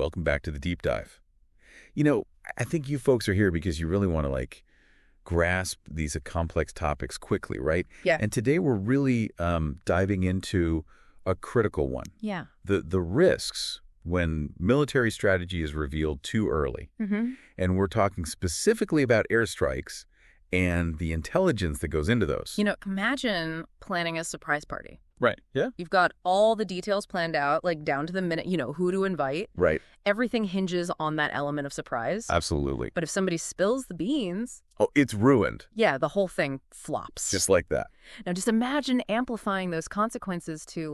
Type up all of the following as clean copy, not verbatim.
welcome back to the deep dive. I think you folks are here because you really want to grasp these complex topics quickly, right? Yeah. And today we're really diving into a critical one. Yeah. The risks when military strategy is revealed too early. Mm-hmm. And we're talking specifically about airstrikes and the intelligence that goes into those. Imagine planning a surprise party. Right. Yeah. You've got all the details planned out, down to the minute, who to invite. Right. Everything hinges on that element of surprise. Absolutely. But if somebody spills the beans... Oh, it's ruined. Yeah, the whole thing flops. Just like that. Now, just imagine amplifying those consequences to,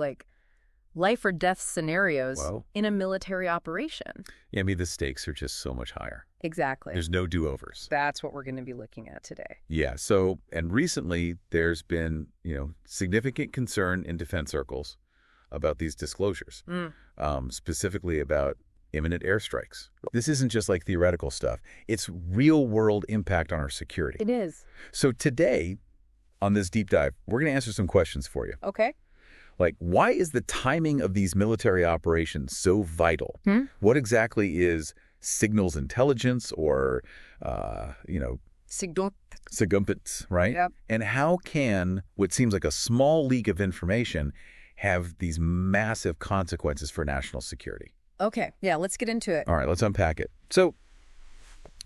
life or death scenarios in a military operation. Yeah, the stakes are just so much higher. Exactly. There's no do-overs. That's what we're going to be looking at today. Yeah. So, and recently there's been, significant concern in defense circles about these disclosures, specifically about imminent airstrikes. This isn't just theoretical stuff. It's real-world impact on our security. It is. So today, on this deep dive, we're going to answer some questions for you. Okay. Why is the timing of these military operations so vital? What exactly is signals intelligence or, SIGINT, right? Yep. And how can what seems like a small leak of information have these massive consequences for national security? Okay. Yeah, let's get into it. All right, let's unpack it. So,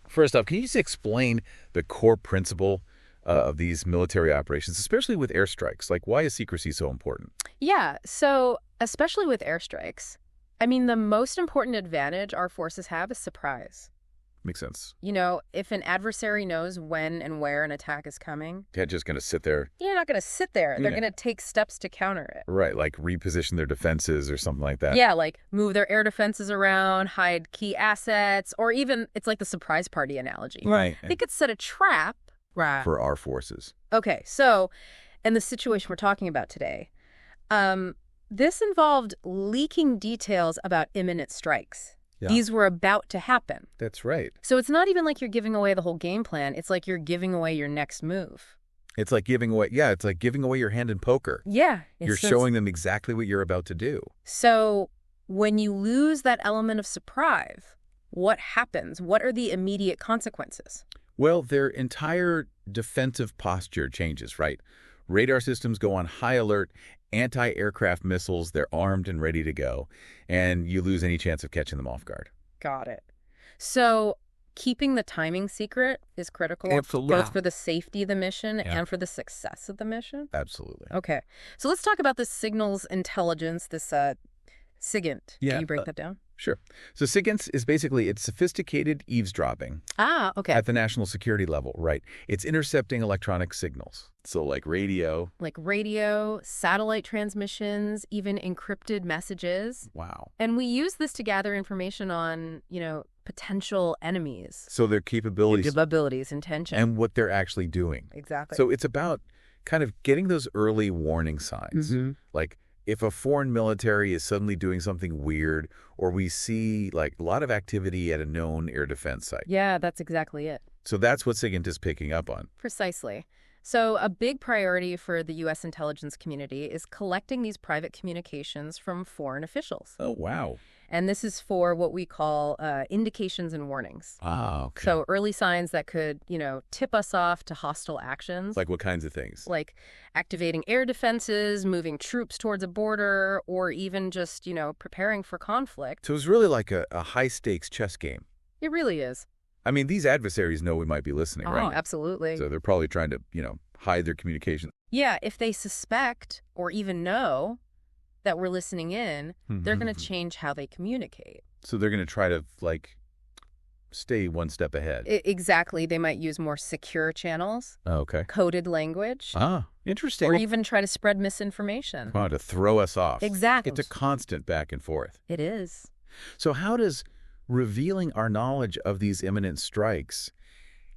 first off, can you just explain the core principle of these military operations, especially with airstrikes? Why is secrecy so important? Yeah, so especially with airstrikes, the most important advantage our forces have is surprise. Makes sense. If an adversary knows when and where an attack is coming... They're just going to sit there. You're not going to sit there. They're going to take steps to counter it. Right, reposition their defenses or something like that. Yeah, move their air defenses around, hide key assets, or even, it's like the surprise party analogy. Right. They could set a trap. Right. For our forces. Okay, so in the situation we're talking about today, this involved leaking details about imminent strikes. Yeah. These were about to happen. That's right. So it's not even like you're giving away the whole game plan. It's like you're giving away your next move. It's like giving away, it's like giving away your hand in poker. Yeah. You're showing them exactly what you're about to do. So when you lose that element of surprise, what happens? What are the immediate consequences? Well, their entire defensive posture changes, right? Radar systems go on high alert, anti-aircraft missiles, they're armed and ready to go, and you lose any chance of catching them off guard. Got it. So keeping the timing secret is critical, Absolutely. Both for the safety of the mission and for the success of the mission? Absolutely. Okay. So let's talk about the signals intelligence, this SIGINT. Yeah. Can you break that down? Sure. So SIGINT is basically, it's sophisticated eavesdropping. Ah, okay. At the national security level, right. It's intercepting electronic signals. So radio. Like radio, satellite transmissions, even encrypted messages. Wow. And we use this to gather information on, potential enemies. So their capabilities. Intention. And what they're actually doing. Exactly. So it's about kind of getting those early warning signs. If a foreign military is suddenly doing something weird, or we see a lot of activity at a known air defense site. Yeah, that's exactly it. So that's what SIGINT is picking up on. Precisely. So a big priority for the U.S. intelligence community is collecting these private communications from foreign officials. Oh, wow. And this is for what we call indications and warnings. Ah, okay. So early signs that could, tip us off to hostile actions. Like what kinds of things? Like activating air defenses, moving troops towards a border, or even just, preparing for conflict. So it's really like a high-stakes chess game. It really is. These adversaries know we might be listening, right? Oh, absolutely. So they're probably trying to, hide their communication. Yeah, if they suspect or even know that we're listening in, they're going to change how they communicate. So they're going to try to, stay one step ahead. Exactly. They might use more secure channels. Oh, okay. Coded language. Ah, interesting. Or even try to spread misinformation. Wow, to throw us off. Exactly. It's a constant back and forth. It is. So how does revealing our knowledge of these imminent strikes,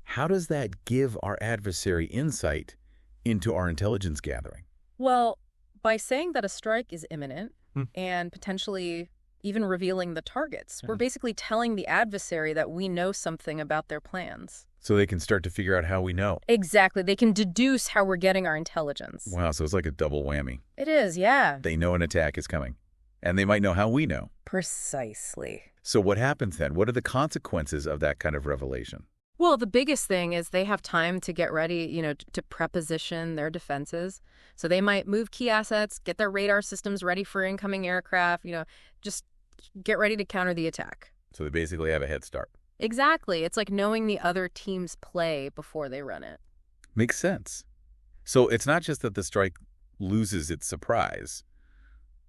how does that give our adversary insight into our intelligence gathering? Well, by saying that a strike is imminent and potentially even revealing the targets, we're basically telling the adversary that we know something about their plans. So they can start to figure out how we know. Exactly. They can deduce how we're getting our intelligence. Wow, so it's like a double whammy. It is, yeah. They know an attack is coming. And they might know how we know. Precisely. So what happens then? What are the consequences of that kind of revelation? Well, the biggest thing is they have time to get ready, to preposition their defenses. So they might move key assets, get their radar systems ready for incoming aircraft, just get ready to counter the attack. So they basically have a head start. Exactly. It's like knowing the other team's play before they run it. Makes sense. So it's not just that the strike loses its surprise,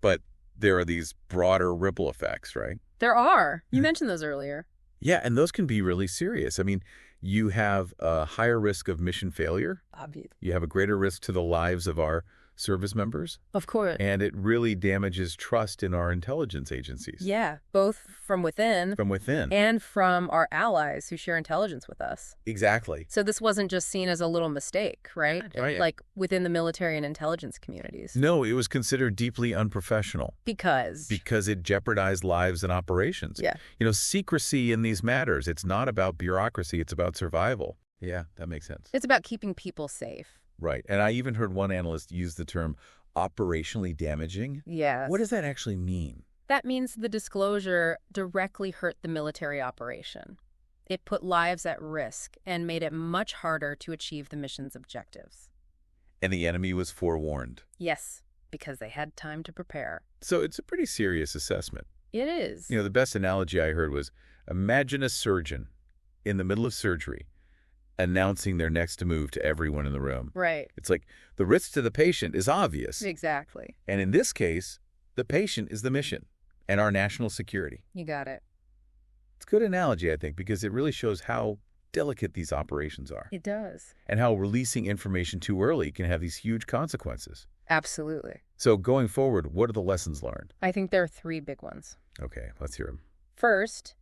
but there are these broader ripple effects, right? There are. You mentioned those earlier. Yeah, and those can be really serious. I mean, you have a higher risk of mission failure. Obvious. You have a greater risk to the lives of our service members. Of course. And it really damages trust in our intelligence agencies. Yeah, both from within. From within. And from our allies who share intelligence with us. Exactly. So this wasn't just seen as a little mistake, right? Right. Like within the military and intelligence communities. No, it was considered deeply unprofessional. Because it jeopardized lives and operations. Yeah. Secrecy in these matters. It's not about bureaucracy. It's about survival. Yeah, that makes sense. It's about keeping people safe. Right. And I even heard one analyst use the term operationally damaging. Yes. What does that actually mean? That means the disclosure directly hurt the military operation. It put lives at risk and made it much harder to achieve the mission's objectives. And the enemy was forewarned. Yes, because they had time to prepare. So it's a pretty serious assessment. It is. The best analogy I heard was, imagine a surgeon in the middle of surgery announcing their next move to everyone in the room. Right. It's like the risk to the patient is obvious. Exactly. And in this case, the patient is the mission and our national security. You got it. It's a good analogy, I think, because it really shows how delicate these operations are. It does. And how releasing information too early can have these huge consequences. Absolutely. So going forward, what are the lessons learned? I think there are 3 big ones. Okay, let's hear them. First,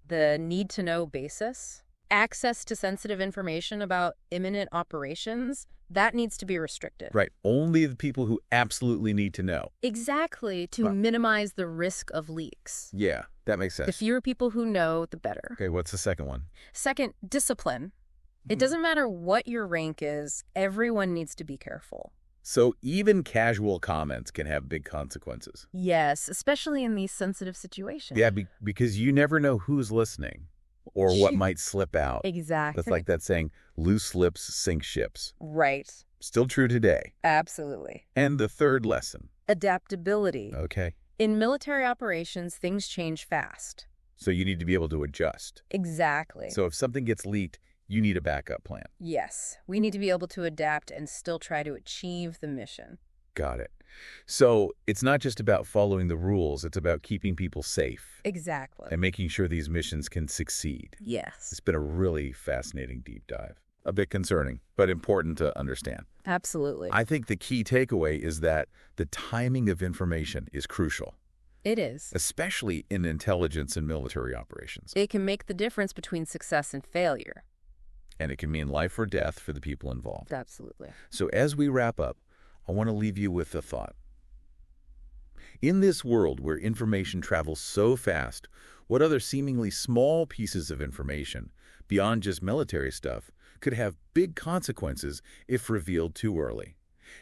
the need-to-know basis. Access to sensitive information about imminent operations, that needs to be restricted. Right. Only the people who absolutely need to know. Exactly, to minimize the risk of leaks. Yeah, that makes sense. The fewer people who know, the better. Okay, what's the second one? Second, discipline. It doesn't matter what your rank is, everyone needs to be careful. So even casual comments can have big consequences. Yes, especially in these sensitive situations. Yeah, because you never know who's listening or what might slip out. Exactly. That's like that saying, loose lips sink ships. Right. Still true today. Absolutely. And the third lesson. Adaptability. Okay. In military operations, things change fast. So you need to be able to adjust. Exactly. So if something gets leaked, you need a backup plan. Yes. We need to be able to adapt and still try to achieve the mission. Got it. So it's not just about following the rules. It's about keeping people safe. Exactly. And making sure these missions can succeed. Yes. It's been a really fascinating deep dive. A bit concerning, but important to understand. Absolutely. I think the key takeaway is that the timing of information is crucial. It is. Especially in intelligence and military operations. It can make the difference between success and failure. And it can mean life or death for the people involved. Absolutely. So as we wrap up, I want to leave you with a thought. In this world where information travels so fast, what other seemingly small pieces of information, beyond just military stuff, could have big consequences if revealed too early?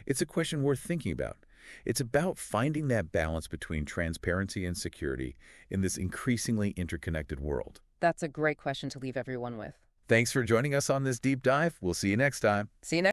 It's a question worth thinking about. It's about finding that balance between transparency and security in this increasingly interconnected world. That's a great question to leave everyone with. Thanks for joining us on this deep dive. We'll see you next time. See you next